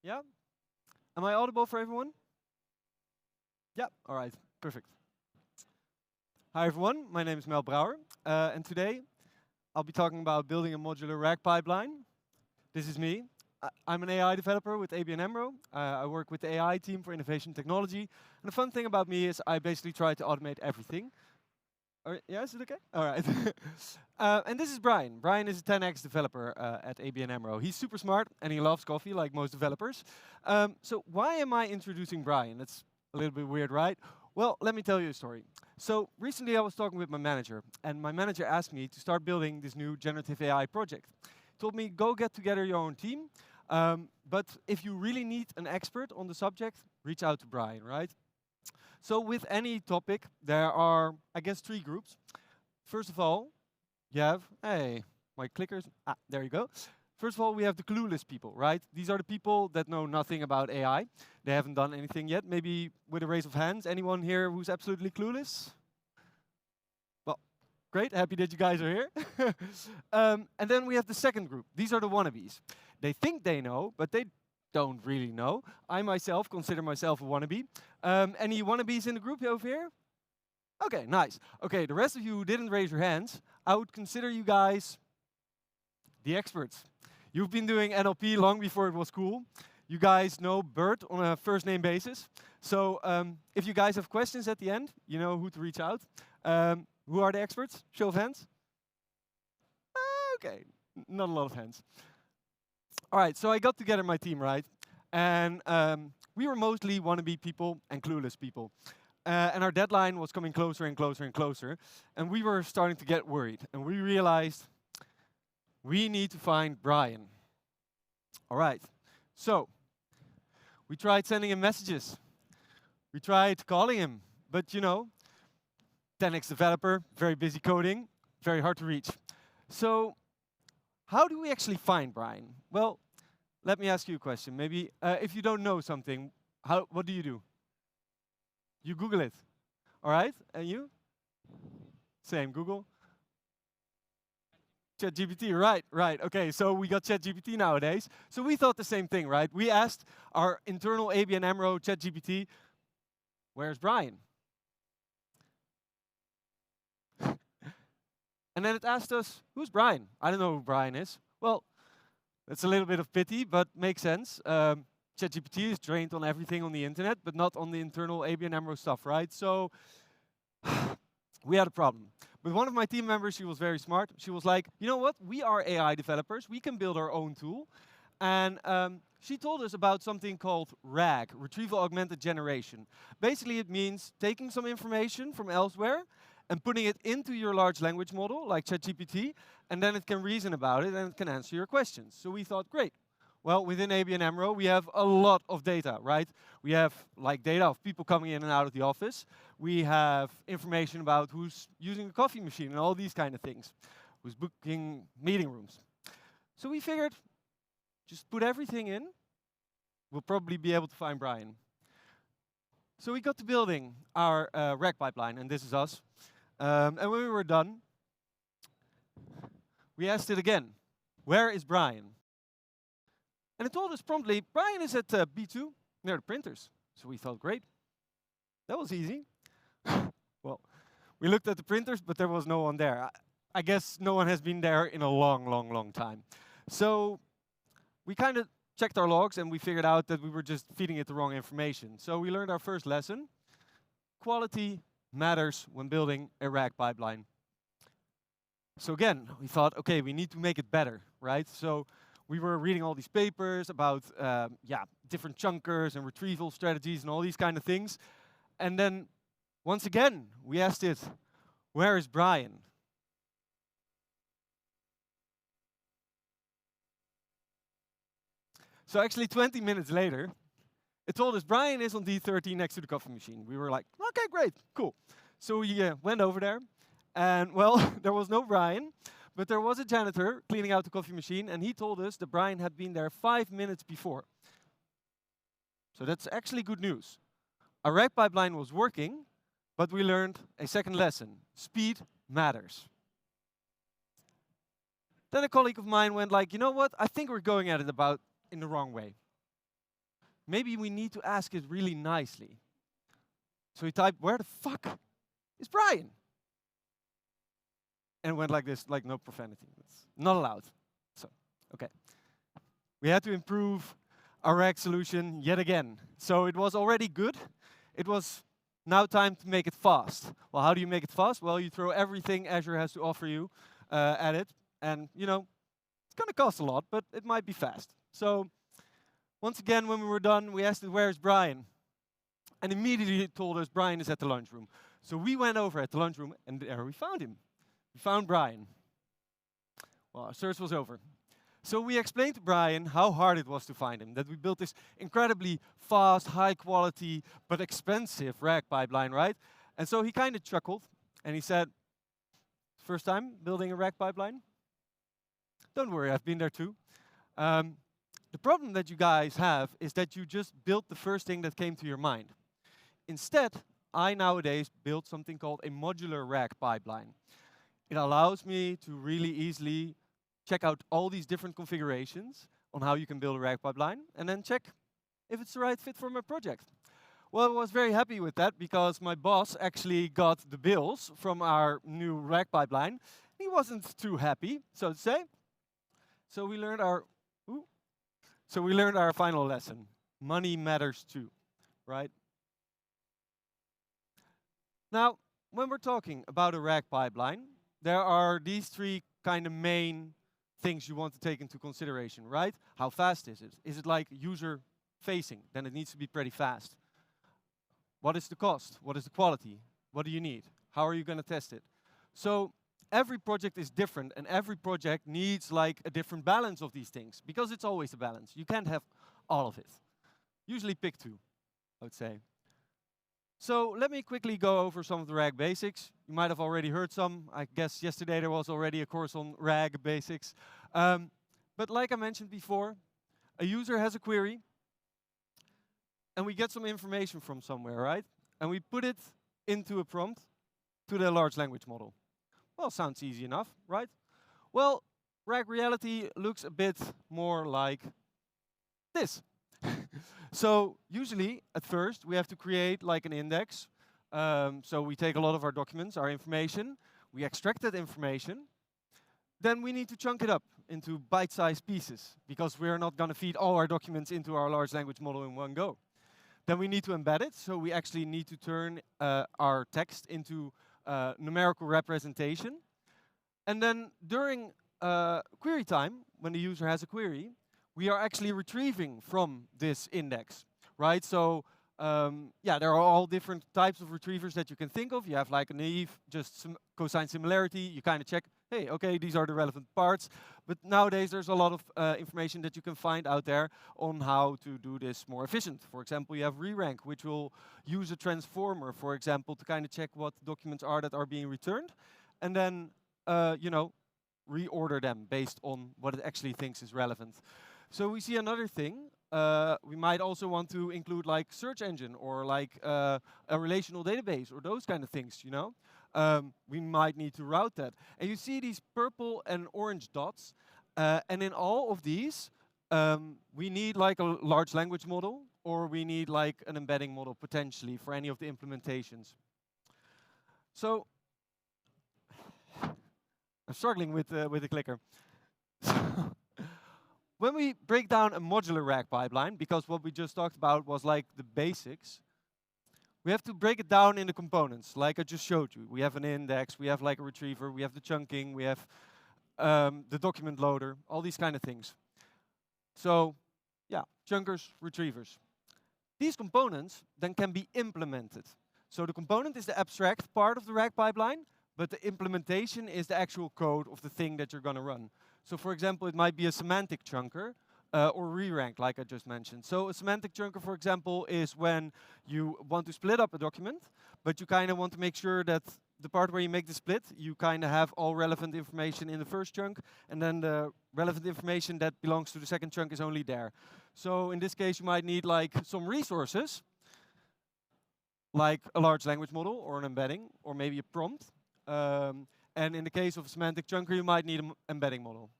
Yeah? Am I audible for everyone? Yeah, all right, perfect. Hi everyone, my name is Mell Brouwer, and today I'll be talking about building a modular RAG pipeline. This is me. I'm an AI developer with ABN AMRO. I work with the AI team for innovation technology. And the fun thing about me is I basically try to automate everything. Yeah, is it okay? All right. And this is Brian. Brian is a 10x developer at ABN AMRO. He's super smart and he loves coffee like most developers. So why am I introducing Brian? That's a little bit weird, right? Well, let me tell you a story. So recently I was talking with my manager, and my manager asked me to start building this new generative AI project. He told me, go get together your own team, but if you really need an expert on the subject, reach out to Brian, right? So with any topic, there are, I guess, 3 groups. First of all, you have, hey, my clickers, there you go. First of all, we have the clueless people, right? These are the people that know nothing about AI. They haven't done anything yet. Maybe with a raise of hands, anyone here who's absolutely clueless? Well, great, happy that you guys are here. And then we have the second group. These are the wannabes. They think they know, but they don't really know. I myself consider myself a wannabe. Any wannabes in the group over here? Okay, nice. Okay, the rest of you who didn't raise your hands, I would consider you guys the experts. You've been doing NLP long before it was cool. You guys know Bert on a first name basis. So if you guys have questions at the end, you know who to reach out. Who are the experts? Show of hands. Okay, not a lot of hands. All right, so I got together my team, right? And we were mostly wannabe people and clueless people. And our deadline was coming closer and closer and closer. And we were starting to get worried. And we realized we need to find Brian. All right, so we tried sending him messages. We tried calling him. But you know, 10x developer, very busy coding, very hard to reach. So how do we actually find Brian? Well, let me ask you a question. Maybe if you don't know something, what do? You Google it. All right? And you? Same, Google. ChatGPT, right. Okay, so we got ChatGPT nowadays. So we thought the same thing, right? We asked our internal ABN AMRO ChatGPT, where's Brian? And then it asked us, who's Brian? I don't know who Brian is. Well, that's a little bit of pity, but makes sense. ChatGPT is trained on everything on the internet, but not on the internal ABN AMRO stuff, right? So we had a problem. But one of my team members, she was very smart. She was like, you know what? We are AI developers. We can build our own tool. And she told us about something called RAG, Retrieval Augmented Generation. Basically, it means taking some information from elsewhere and putting it into your large language model, like ChatGPT, and then it can reason about it and it can answer your questions. So we thought, great. Well, within ABN AMRO, we have a lot of data, right? We have like data of people coming in and out of the office. We have information about who's using a coffee machine and all these kind of things, who's booking meeting rooms. So we figured, just put everything in, we'll probably be able to find Brian. So we got to building our RAG pipeline, and this is us. And when we were done, we asked it again, where is Brian? And it told us promptly, Brian is at B2, near the printers. So we thought, great. That was easy. Well, we looked at the printers, but there was no one there. I guess no one has been there in a long, long, long time. So we kind of checked our logs, and we figured out that we were just feeding it the wrong information. So we learned our first lesson. Quality matters when building a RAG pipeline. So again, we thought, okay, we need to make it better, right? So we were reading all these papers about different chunkers and retrieval strategies and all these kind of things. And then, once again, we asked it, where is Brian? So actually, 20 minutes later, it told us Brian is on D13 next to the coffee machine. We were like, okay, great, cool. So we went over there, and well, there was no Brian, but there was a janitor cleaning out the coffee machine, and he told us that Brian had been there 5 minutes before. So that's actually good news. Our RAG pipeline was working, but we learned a second lesson. Speed matters. Then a colleague of mine went like, you know what? I think we're going at it in the wrong way. maybe we need to ask it really nicely. So he typed, where the fuck is Brian? And went like this, like no profanity. It's not allowed. So, okay. We had to improve our RAG solution yet again. So it was already good. It was now time to make it fast. Well, how do you make it fast? Well, you throw everything Azure has to offer you at it. And, you know, it's going to cost a lot, but it might be fast. So once again, when we were done, we asked it, where's Brian? And immediately it told us Brian is at the lunchroom. So we went over at the lunchroom, and there we found him. We found Brian. Well, our search was over. So we explained to Brian how hard it was to find him, that we built this incredibly fast, high quality, but expensive RAG pipeline, right? And so he kind of chuckled, and he said, first time building a RAG pipeline? Don't worry, I've been there too. The problem that you guys have is that you just built the first thing that came to your mind. Instead, I nowadays build something called a modular RAG pipeline. It allows me to really easily check out all these different configurations on how you can build a RAG pipeline, and then check if it's the right fit for my project. Well, I was very happy with that because my boss actually got the bills from our new RAG pipeline. He wasn't too happy, so to say. So we learned our final lesson. Money matters too, right? Now, when we're talking about a RAG pipeline, there are these three kind of main things you want to take into consideration, right? How fast is it? Is it like user-facing? Then it needs to be pretty fast. What is the cost? What is the quality? What do you need? How are you going to test it? So every project is different, and every project needs like a different balance of these things, because it's always a balance. You can't have all of it. Usually pick two, I would say. So let me quickly go over some of the RAG basics. You might have already heard some. I guess yesterday there was already a course on RAG basics. But like I mentioned before, a user has a query, and we get some information from somewhere, right? And we put it into a prompt to the large language model. Well, sounds easy enough, right? Well, RAG reality looks a bit more like this. So usually, at first, we have to create like an index. So we take a lot of our documents, our information, we extract that information, then we need to chunk it up into bite-sized pieces, because we're not going to feed all our documents into our large language model in one go. Then we need to embed it, so we actually need to turn our text into numerical representation. And then during query time, when the user has a query, we are actually retrieving from this index, right? So yeah, there are all different types of retrievers that you can think of. You have like a naive, just some cosine similarity. You kind of check, hey, okay, these are the relevant parts. But nowadays, there's a lot of information that you can find out there on how to do this more efficient. For example, you have re-rank, which will use a transformer, for example, to kind of check what documents are that are being returned, and then, you know, reorder them based on what it actually thinks is relevant. So we see another thing. We might also want to include like search engine or like a relational database or those kind of things, you know. We might need to route that. And you see these purple and orange dots. And in all of these, we need like a large language model, or we need like an embedding model potentially for any of the implementations. So I'm struggling with the clicker. When we break down a modular RAG pipeline, because what we just talked about was like the basics, we have to break it down into components, like I just showed you. We have an index, we have like a retriever, we have the chunking, we have the document loader, all these kind of things. So yeah, chunkers, retrievers. These components then can be implemented. So the component is the abstract part of the RAG pipeline, but the implementation is the actual code of the thing that you're going to run. So for example, it might be a semantic chunker or re-rank, like I just mentioned. So a semantic chunker, for example, is when you want to split up a document, but you kind of want to make sure that the part where you make the split, you kind of have all relevant information in the first chunk, and then the relevant information that belongs to the second chunk is only there. So in this case, you might need like some resources, like a large language model or an embedding, or maybe a prompt. And in the case of a semantic chunker, you might need an embedding model.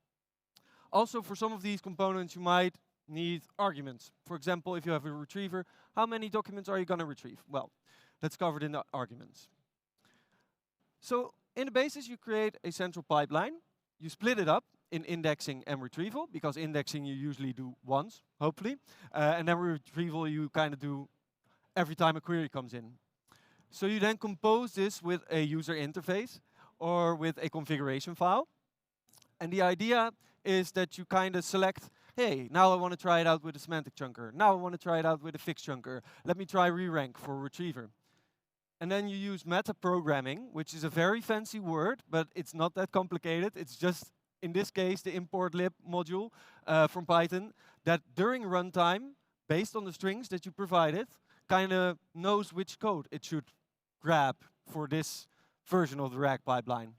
Also, for some of these components, you might need arguments. For example, if you have a retriever, how many documents are you going to retrieve? Well, that's covered in the arguments. So in the basis, you create a central pipeline. You split it up in indexing and retrieval, because indexing you usually do once, hopefully. And then retrieval you kind of do every time a query comes in. So you then compose this with a user interface or with a configuration file. And the idea is that you kind of select, hey, now I want to try it out with a semantic chunker. Now I want to try it out with a fixed chunker. Let me try re-rank for retriever. And then you use meta programming, which is a very fancy word, but it's not that complicated. It's just, in this case, the import lib module from Python that during runtime, based on the strings that you provided, kind of knows which code it should grab for this version of the RAG pipeline.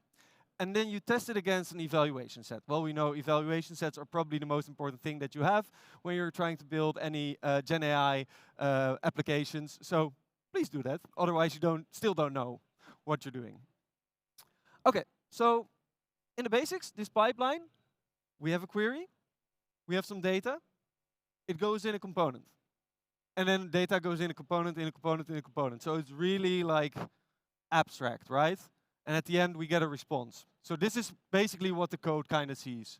And then you test it against an evaluation set. Well, we know evaluation sets are probably the most important thing that you have when you're trying to build any Gen AI applications. So please do that. Otherwise, you still don't know what you're doing. OK, so in the basics, this pipeline, we have a query. We have some data. It goes in a component. And then data goes in a component, in a component, in a component. So it's really like abstract, right? And at the end, we get a response. So this is basically what the code kind of sees.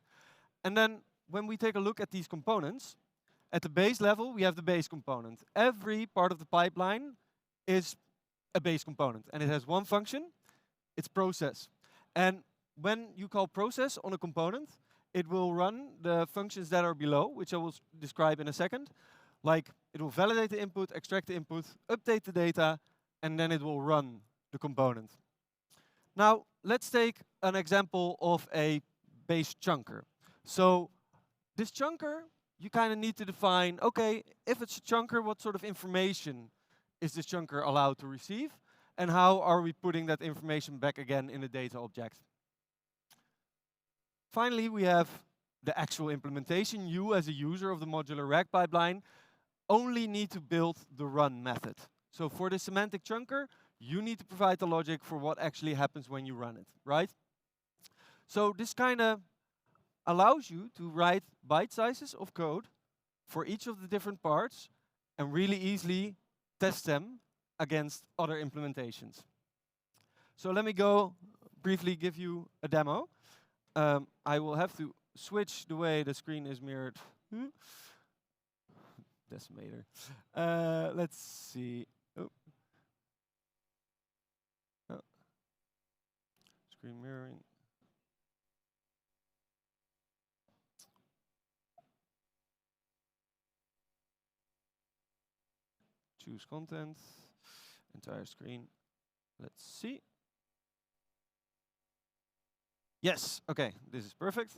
And then when we take a look at these components, at the base level, we have the base component. Every part of the pipeline is a base component. And it has one function. It's process. And when you call process on a component, it will run the functions that are below, which I will describe in a second. Like, it will validate the input, extract the input, update the data, and then it will run the component. Now, let's take an example of a base chunker. So this chunker, you kind of need to define, OK, if it's a chunker, what sort of information is this chunker allowed to receive? And how are we putting that information back again in the data object? Finally, we have the actual implementation. You, as a user of the modular RAG pipeline, only need to build the run method. So for the semantic chunker, you need to provide the logic for what actually happens when you run it, right? So this kind of allows you to write byte sizes of code for each of the different parts and really easily test them against other implementations. So let me go briefly give you a demo. I will have to switch the way the screen is mirrored. Decimator. Let's see. Oh. Oh. Screen mirroring. Choose content. Entire screen. Let's see. Yes, OK, this is perfect.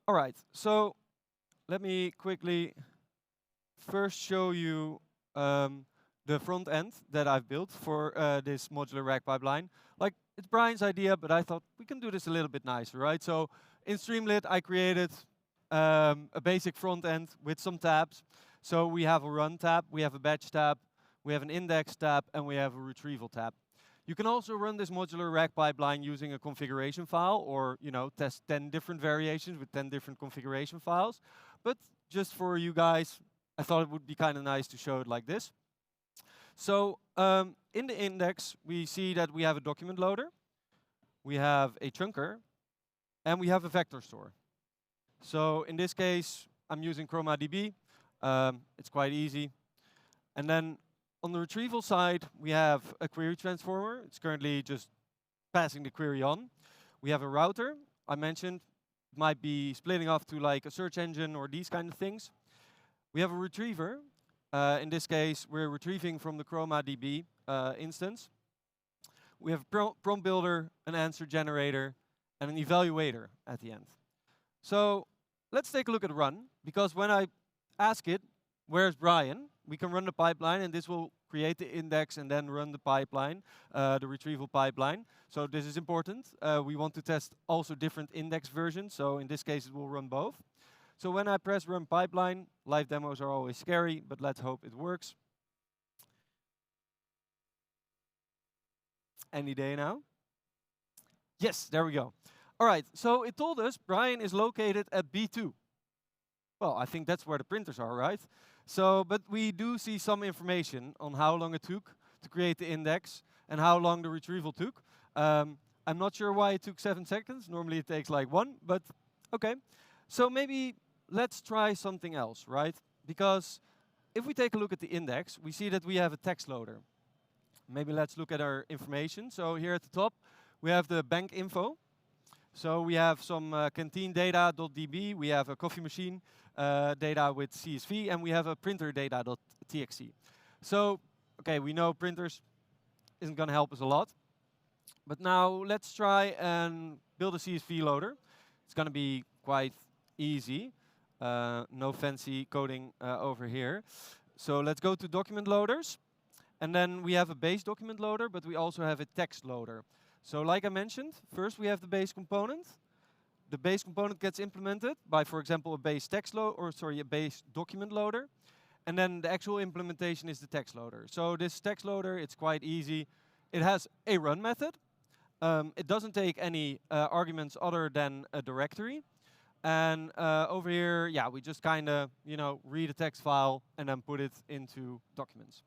All right, so let me quickly first show you the front end that I've built for this modular RAG pipeline. Like, it's Brian's idea, but I thought we can do this a little bit nicer, right? So in Streamlit, I created a basic front end with some tabs. So we have a run tab, we have a batch tab, we have an index tab, and we have a retrieval tab. You can also run this modular RAG pipeline using a configuration file, or test 10 different variations with 10 different configuration files. But just for you guys, I thought it would be kind of nice to show it like this. So in the index, we see that we have a document loader, we have a chunker, and we have a vector store. So in this case, I'm using ChromaDB. It's quite easy. And then on the retrieval side, we have a query transformer. It's currently just passing the query on. We have a router. I mentioned it might be splitting off to like a search engine or these kind of things. We have a retriever. In this case, we're retrieving from the ChromaDB instance. We have a prompt builder, an answer generator, and an evaluator at the end. So let's take a look at run, because when I ask it, where's Brian? We can run the pipeline, and this will create the index and then run the pipeline, the retrieval pipeline. So this is important. We want to test also different index versions. So in this case, it will run both. So when I press run pipeline, live demos are always scary, but let's hope it works. Any day now. Yes, there we go. All right, so it told us Brian is located at B2. well, I think that's where the printers are, right? So, but we do see some information on how long it took to create the index and how long the retrieval took. I'm not sure why it took 7 seconds. Normally it takes like 1, but okay. So maybe let's try something else, right? Because if we take a look at the index, we see that we have a text loader. Maybe let's look at our information. So here at the top, we have the bank info. So we have some canteen data.db, we have a coffee machine data with CSV, and we have a printer data.txt. So, okay, we know printers isn't going to help us a lot. But now let's try and build a CSV loader. It's going to be quite easy. No fancy coding over here. So let's go to document loaders. And then we have a base document loader, but we also have a text loader. So like I mentioned, first we have the base component. The base component gets implemented by, for example, a base a base document loader. And then the actual implementation is the text loader. So this text loader, it's quite easy. It has a run method. It doesn't take any arguments other than a directory. And over here, yeah, we just kind of, read a text file and then put it into documents.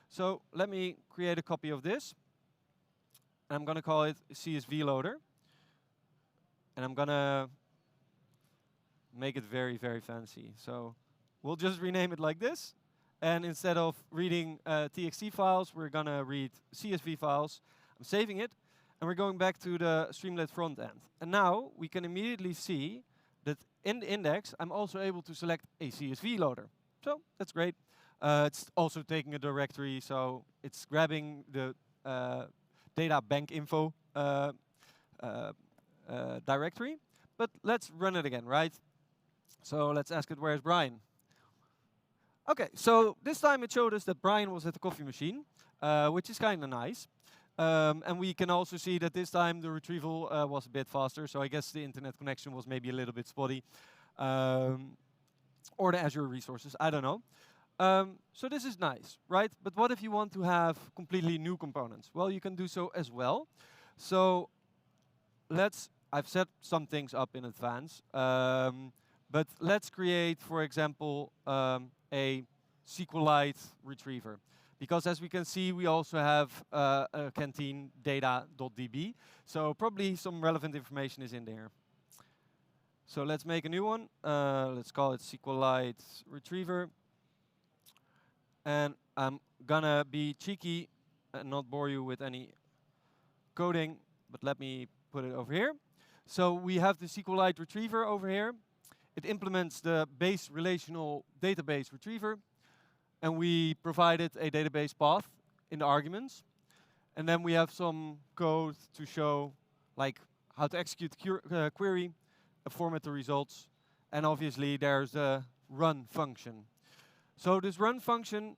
So let me create a copy of this. I'm going to call it CSV loader. And I'm going to make it very, very fancy. So we'll just rename it like this. And instead of reading TXT files, we're going to read CSV files. I'm saving it. And we're going back to the Streamlit front end. And now we can immediately see that in the index, I'm also able to select a CSV loader. So that's great. It's also taking a directory. So it's grabbing the data bank info directory. But let's run it again, right? So let's ask it, where's Brian? Okay, so this time it showed us that Brian was at the coffee machine, which is kind of nice. And we can also see that this time the retrieval was a bit faster. So I guess the internet connection was maybe a little bit spotty. Or the Azure resources, I don't know. So this is nice, right? But what if you want to have completely new components? Well, you can do so as well. So I've set some things up in advance. But let's create, for example, a SQLite retriever. Because as we can see, we also have a canteen data.db. So probably some relevant information is in there. So let's make a new one. Let's call it SQLite retriever. And I'm gonna be cheeky and not bore you with any coding, but let me put it over here. So we have the SQLite retriever over here. It implements the base relational database retriever. And we provided a database path in the arguments. And then we have some code to show like how to execute the query, format the results. And obviously there's the run function. So this run function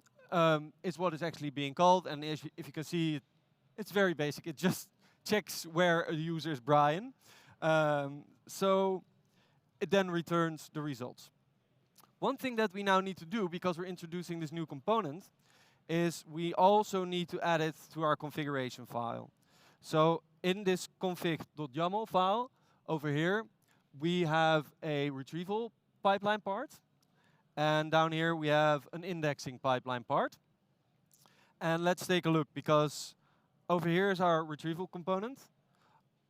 is what is actually being called. And if you can see, it's very basic. It just checks where a user is Brian. So it then returns the results. One thing that we now need to do, because we're introducing this new component, is we also need to add it to our configuration file. So in this config.yaml file over here, we have a retrieval pipeline part. And down here we have an indexing pipeline part. And let's take a look, because over here is our retrieval component.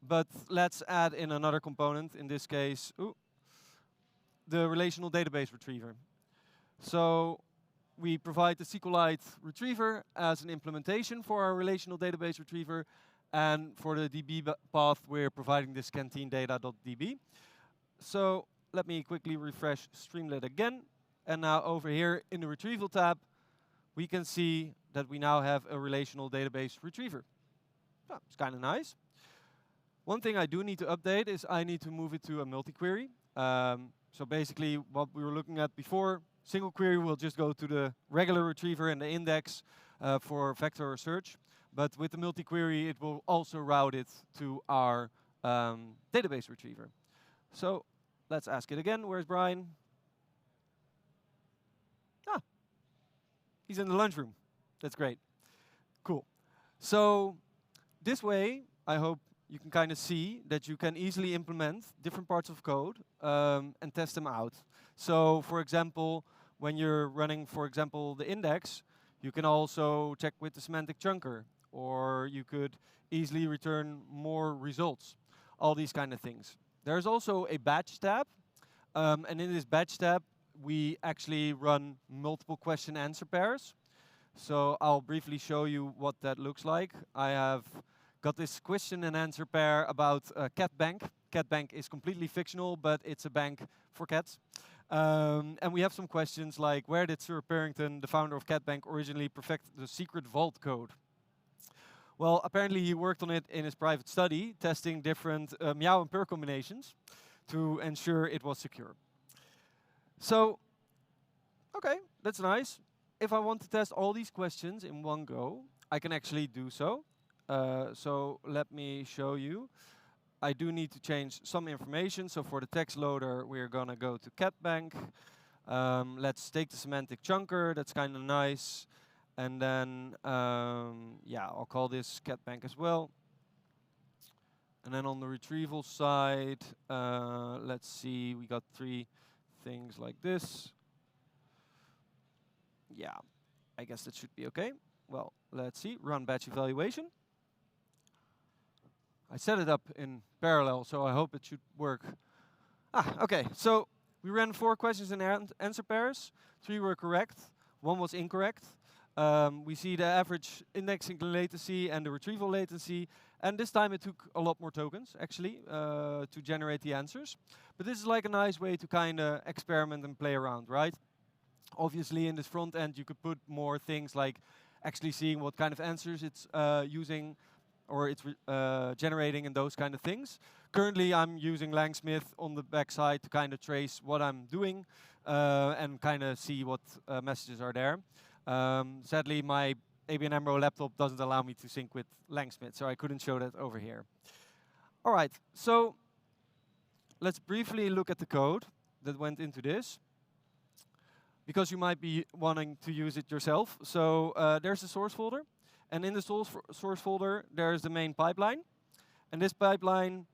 But let's add in another component, in this case, the relational database retriever. So we provide the SQLite retriever as an implementation for our relational database retriever. And for the DB path, we're providing this canteen data.db. So let me quickly refresh Streamlit again. And now over here in the retrieval tab, we can see that we now have a relational database retriever. Oh, it's kind of nice. One thing I do need to update is I need to move it to a multi-query. So basically what we were looking at before, single query will just go to the regular retriever and the index for vector search. But with the multi-query, it will also route it to our database retriever. So let's ask it again. Where's Brian? Ah, he's in the lunchroom. That's great. Cool. So this way, I hope you can kind of see that you can easily implement different parts of code and test them out. So for example, when you're running, for example, the index, you can also check with the semantic chunker, or you could easily return more results, all these kind of things. There's also a batch tab, and in this batch tab, we actually run multiple question answer pairs. So I'll briefly show you what that looks like. I have got this question and answer pair about Cat Bank. Cat Bank is completely fictional, but it's a bank for cats. And we have some questions like, where did Sir Parrington, the founder of Cat Bank, originally perfect the secret vault code? Well, apparently he worked on it in his private study, testing different meow and purr combinations to ensure it was secure. So, okay, that's nice. If I want to test all these questions in one go, I can actually do so. So let me show you. I do need to change some information. So for the text loader, we're going to go to Cat Bank. Let's take the semantic chunker. That's kind of nice. And then, yeah, I'll call this Cat Bank as well. And then on the retrieval side, let's see, we got 3 things like this. Yeah, I guess that should be okay. Well, let's see, run batch evaluation. I set it up in parallel, so I hope it should work. Okay, so we ran 4 questions in answer pairs. 3 were correct, 1 was incorrect. We see the average indexing latency and the retrieval latency. And this time it took a lot more tokens, actually, to generate the answers. But this is like a nice way to kind of experiment and play around, right? Obviously, in this front end, you could put more things like actually seeing what kind of answers it's using or it's generating and those kind of things. Currently, I'm using Langsmith on the backside to kind of trace what I'm doing and kind of see what messages are there. Sadly, my ABN AMRO laptop doesn't allow me to sync with Langsmith, so I couldn't show that over here. All right, so let's briefly look at the code that went into this, because you might be wanting to use it yourself. So there's the source folder, and in the source folder, there's the main pipeline. And this pipeline,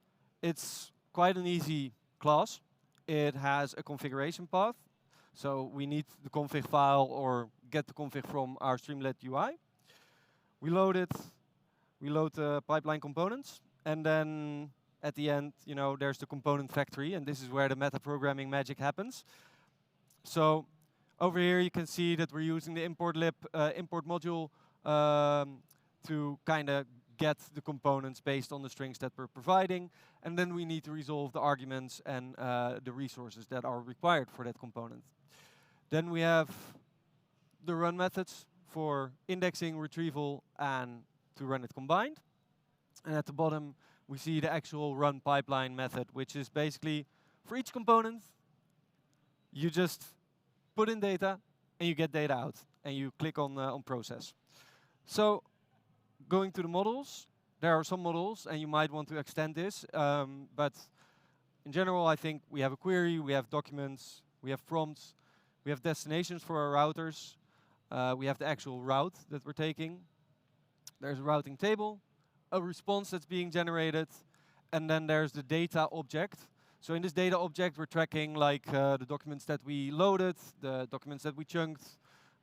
it's quite an easy class. It has a configuration path. So we need the config file or get the config from our Streamlit UI. We load it, we load the pipeline components, and then at the end, you know, there's the component factory, and this is where the metaprogramming magic happens. So over here you can see that we're using the import lib import module to kind of get the components based on the strings that we're providing, and then we need to resolve the arguments and the resources that are required for that component. Then we have the run methods for indexing, retrieval, and to run it combined. And at the bottom, we see the actual run pipeline method, which is basically for each component, you just put in data and you get data out, and you click on process. So going to the models, there are some models, and you might want to extend this, but in general, I think we have a query, we have documents, we have prompts, we have destinations for our routers, we have the actual route that we're taking. There's a routing table, a response that's being generated, and then there's the data object. So in this data object, we're tracking like the documents that we loaded, the documents that we chunked,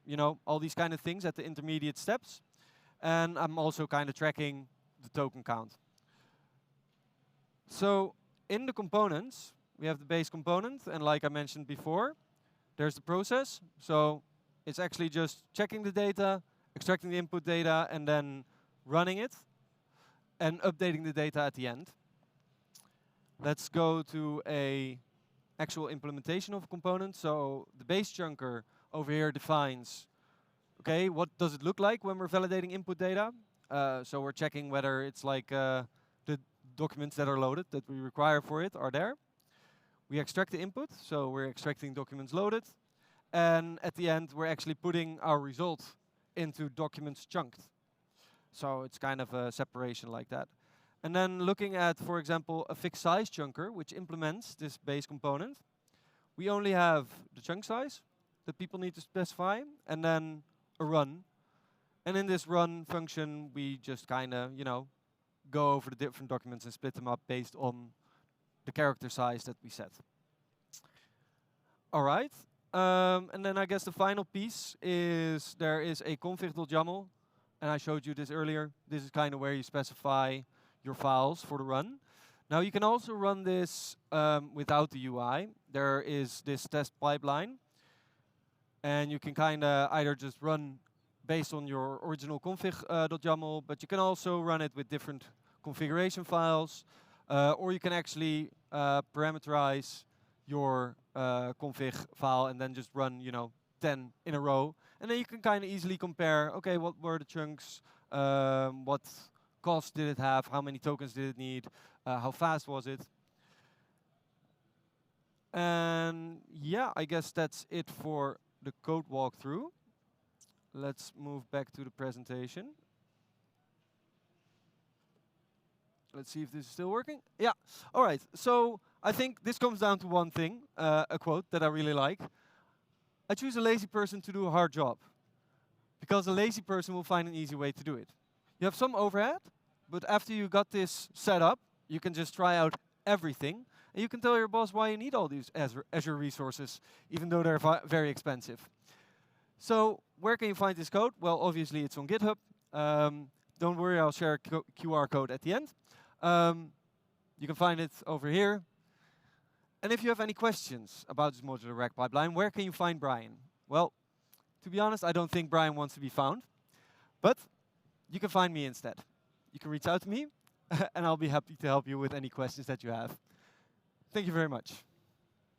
you know, all these kind of things at the intermediate steps. And I'm also kind of tracking the token count. So in the components, we have the base component, and like I mentioned before, there's the process. So it's actually just checking the data, extracting the input data, and then running it, and updating the data at the end. Let's go to a actual implementation of a component. So the base chunker over here defines, okay, what does it look like when we're validating input data? So we're checking whether it's like the documents that are loaded that we require for it are there. We extract the input, so we're extracting documents loaded. And at the end, we're actually putting our result into documents chunked. So it's kind of a separation like that. And then looking at, for example, a fixed size chunker, which implements this base component, we only have the chunk size that people need to specify, and then a run. And in this run function, we just kind of, you know, go over the different documents and split them up based on the character size that we set. All right. And then I guess the final piece is there is a config.yaml, and I showed you this earlier. This is kind of where you specify your files for the run. Now you can also run this without the UI. There is this test pipeline, and you can kind of either just run based on your original config.yaml, but you can also run it with different configuration files, or you can actually parameterize your config file and then just run, 10 in a row, and then you can kind of easily compare. Okay, what were the chunks? What cost did it have? How many tokens did it need? How fast was it? And yeah, I guess that's it for the code walkthrough. Let's move back to the presentation. Let's see if this is still working. Yeah. All right. So I think this comes down to one thing, a quote that I really like. I choose a lazy person to do a hard job, because a lazy person will find an easy way to do it. You have some overhead, but after you got this set up, you can just try out everything, and you can tell your boss why you need all these Azure resources, even though they're very expensive. So where can you find this code? Well, obviously it's on GitHub. Don't worry, I'll share a QR code at the end. You can find it over here. And if you have any questions about this modular rack pipeline, where can you find Brian? Well, to be honest, I don't think Brian wants to be found. But you can find me instead. You can reach out to me, and I'll be happy to help you with any questions that you have. Thank you very much.